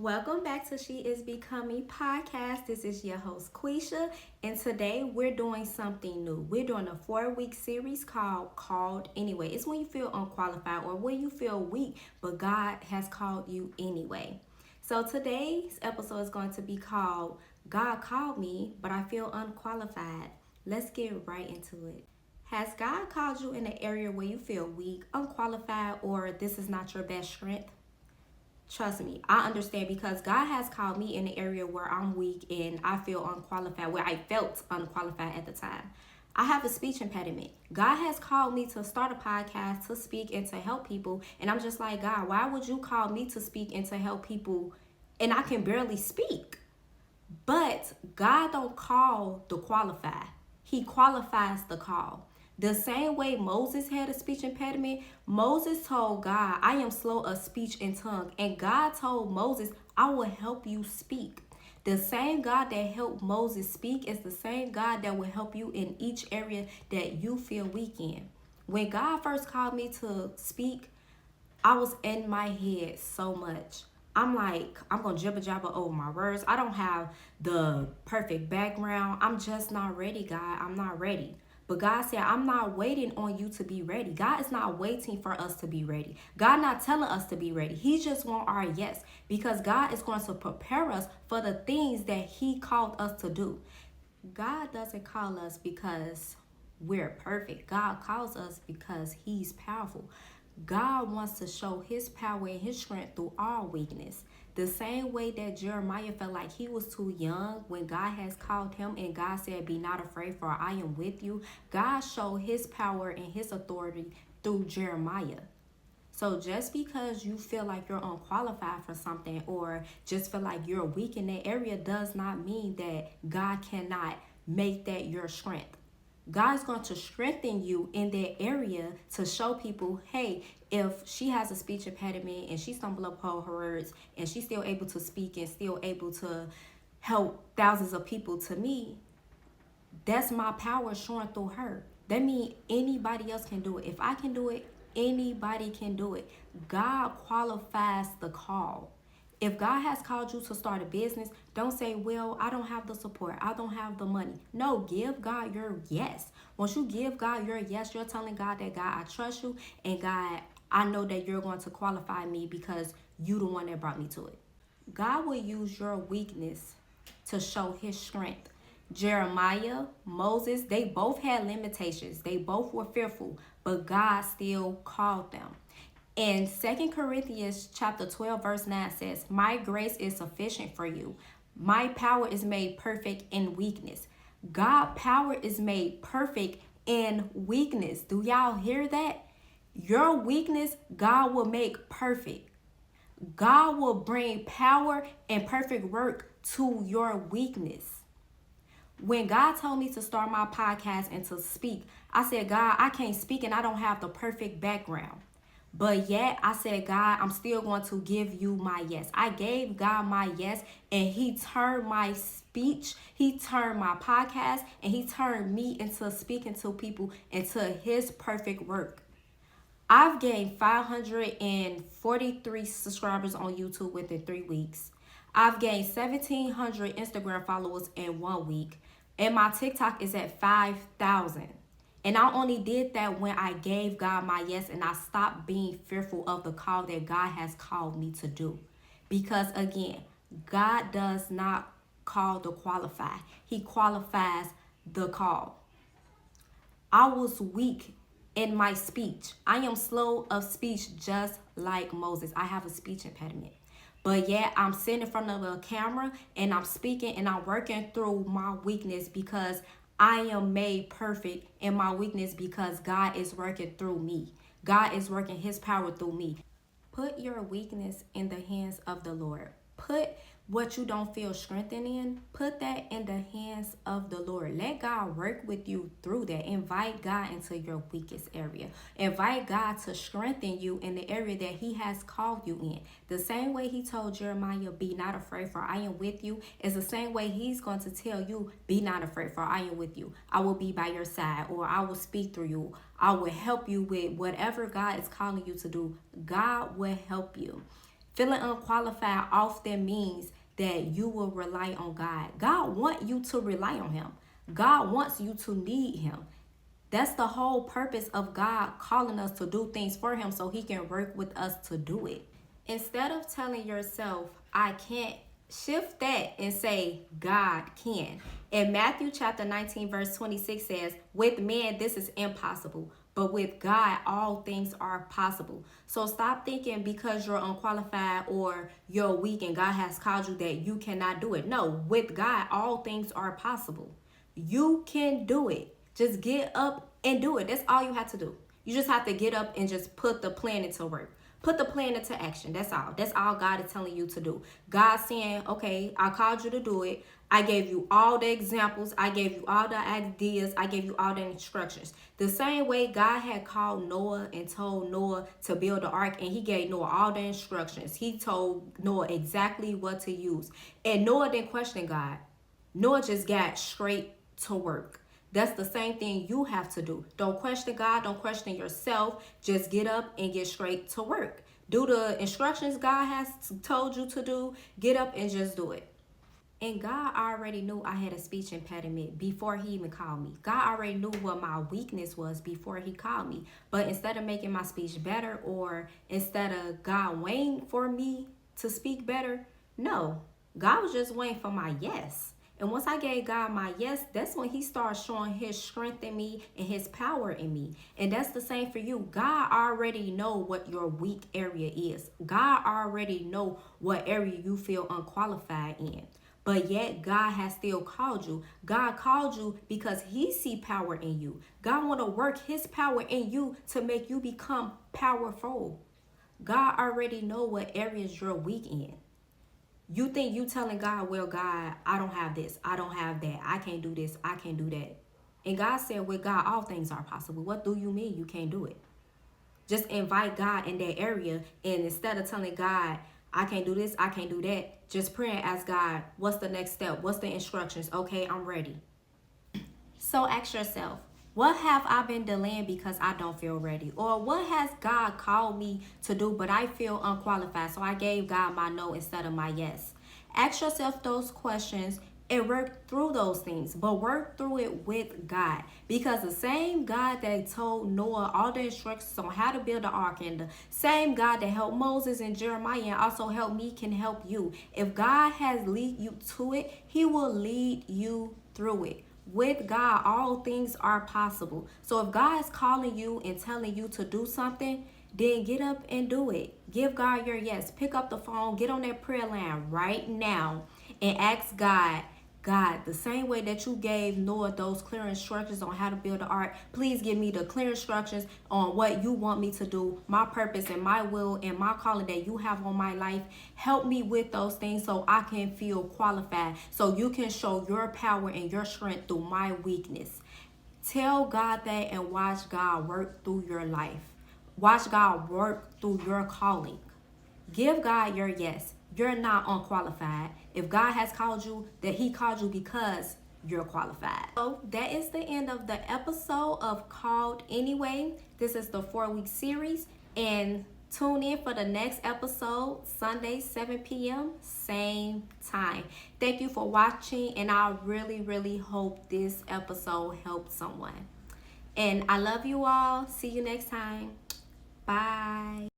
Welcome back to She Is Becoming podcast. This is your host Quisha, and today we're doing something new. We're doing a 4-week series called Anyway. It's when you feel unqualified or when you feel weak, but God has called you anyway. So today's episode is going to be called God Called Me, but I Feel Unqualified. Let's get right into it. Has God called you in an area where you feel weak, unqualified, or this is not your best strength? Trust me, I understand because God has called me in an area where I'm weak and I feel unqualified, where I felt unqualified at the time. I have a speech impediment. God has called me to start a podcast, to speak and to help people. And I'm just like, God, why would you call me to speak and to help people and I can barely speak? But God don't call the qualified. He qualifies the call. The same way Moses had a speech impediment, Moses told God, I am slow of speech and tongue. And God told Moses, I will help you speak. The same God that helped Moses speak is the same God that will help you in each area that you feel weak in. When God first called me to speak, I was in my head so much. I'm like, I'm going to jibber jabber over my words. I don't have the perfect background. I'm just not ready, God. I'm not ready. But God said, I'm not waiting on you to be ready. God is not waiting for us to be ready. God not telling us to be ready. He just want our yes, because God is going to prepare us for the things that he called us to do. God doesn't call us because we're perfect. God calls us because he's powerful. God wants to show his power and his strength through our weakness. The same way that Jeremiah felt like he was too young when God has called him and God said, be not afraid, for I am with you. God showed his power and his authority through Jeremiah. So just because you feel like you're unqualified for something or just feel like you're weak in that area does not mean that God cannot make that your strength. God's going to strengthen you in that area to show people, hey, if she has a speech impediment and she stumbles upon her words and she's still able to speak and still able to help thousands of people, to me, that's my power showing through her. That means anybody else can do it. If I can do it, anybody can do it. God qualifies the call. If God has called you to start a business, don't say, well, I don't have the support. I don't have the money. No, give God your yes. Once you give God your yes, you're telling God that, God, I trust you. And God, I know that you're going to qualify me because you the one that brought me to it. God will use your weakness to show his strength. Jeremiah, Moses, they both had limitations. They both were fearful, but God still called them. And 2 Corinthians chapter 12, verse 9 says, my grace is sufficient for you. My power is made perfect in weakness. God's power is made perfect in weakness. Do y'all hear that? Your weakness, God will make perfect. God will bring power and perfect work to your weakness. When God told me to start my podcast and to speak, I said, God, I can't speak and I don't have the perfect background. But yet I said, God, I'm still going to give you my yes. I gave God my yes, and he turned my speech, he turned my podcast, and he turned me into speaking to people into his perfect work. I've gained 543 subscribers on YouTube within 3 weeks. I've gained 1,700 Instagram followers in 1 week. And my TikTok is at 5,000. And I only did that when I gave God my yes and I stopped being fearful of the call that God has called me to do. Because again, God does not call the qualified. He qualifies the call. I was weak in my speech. I am slow of speech just like Moses. I have a speech impediment. But yet I'm sitting in front of a camera and I'm speaking and I'm working through my weakness because I am made perfect in my weakness because God is working through me. God is working his power through me. Put your weakness in the hands of the Lord. Put what you don't feel strengthened in, put that in the hands of the Lord. Let God work with you through that. Invite God into your weakest area. Invite God to strengthen you in the area that he has called you in. The same way he told Jeremiah, be not afraid, for I am with you, is the same way he's going to tell you, be not afraid, for I am with you. I will be by your side, or I will speak through you. I will help you with whatever God is calling you to do. God will help you. Feeling unqualified often means that you will rely on God. God wants you to rely on him. God wants you to need him. That's the whole purpose of God calling us to do things for him so he can work with us to do it. Instead of telling yourself, I can't, shift that and say, God can. In Matthew chapter 19, verse 26 says, with man, this is impossible, but with God, all things are possible. So stop thinking because you're unqualified or you're weak and God has called you that you cannot do it. No, with God, all things are possible. You can do it. Just get up and do it. That's all you have to do. You just have to get up and just put the plan into work. Put the plan into action. That's all. That's all God is telling you to do. God saying, okay, I called you to do it. I gave you all the examples. I gave you all the ideas. I gave you all the instructions. The same way God had called Noah and told Noah to build the ark, and he gave Noah all the instructions. He told Noah exactly what to use. And Noah didn't question God. Noah just got straight to work. That's the same thing you have to do. Don't question God. Don't question yourself. Just get up and get straight to work. Do the instructions God has told you to do. Get up and just do it. And God already knew I had a speech impediment before he even called me. God already knew what my weakness was before he called me. But instead of making my speech better, or instead of God waiting for me to speak better, no. God was just waiting for my yes. And once I gave God my yes, that's when he started showing his strength in me and his power in me. And that's the same for you. God already know what your weak area is. God already know what area you feel unqualified in. But yet God has still called you. God called you because he see power in you. God want to work his power in you to make you become powerful. God already know what areas you're weak in. You think you telling God, well, God, I don't have this. I don't have that. I can't do this. I can't do that. And God said, with God, all things are possible. What do you mean you can't do it? Just invite God in that area. And instead of telling God, I can't do this, I can't do that, just pray and ask God, what's the next step? What's the instructions? Okay, I'm ready. So ask yourself, what have I been delaying because I don't feel ready? Or what has God called me to do, but I feel unqualified? So I gave God my no instead of my yes. Ask yourself those questions and work through those things, but work through it with God. Because the same God that told Noah all the instructions on how to build the ark, and the same God that helped Moses and Jeremiah and also helped me, can help you. If God has lead you to it, he will lead you through it. With God, all things are possible. So if God is calling you and telling you to do something, then get up and do it. Give God your yes. Pick up the phone, get on that prayer line right now and ask God, God, the same way that you gave Noah those clear instructions on how to build the ark, please give me the clear instructions on what you want me to do, my purpose and my will and my calling that you have on my life. Help me with those things so I can feel qualified, so you can show your power and your strength through my weakness. Tell God that and watch God work through your life. Watch God work through your calling. Give God your yes. You're not unqualified. If God has called you, that he called you because you're qualified. So that is the end of the episode of Called Anyway. This is the 4-week series, and tune in for the next episode, Sunday, 7 p.m., same time. Thank you for watching, and I really, really hope this episode helped someone. And I love you all. See you next time. Bye.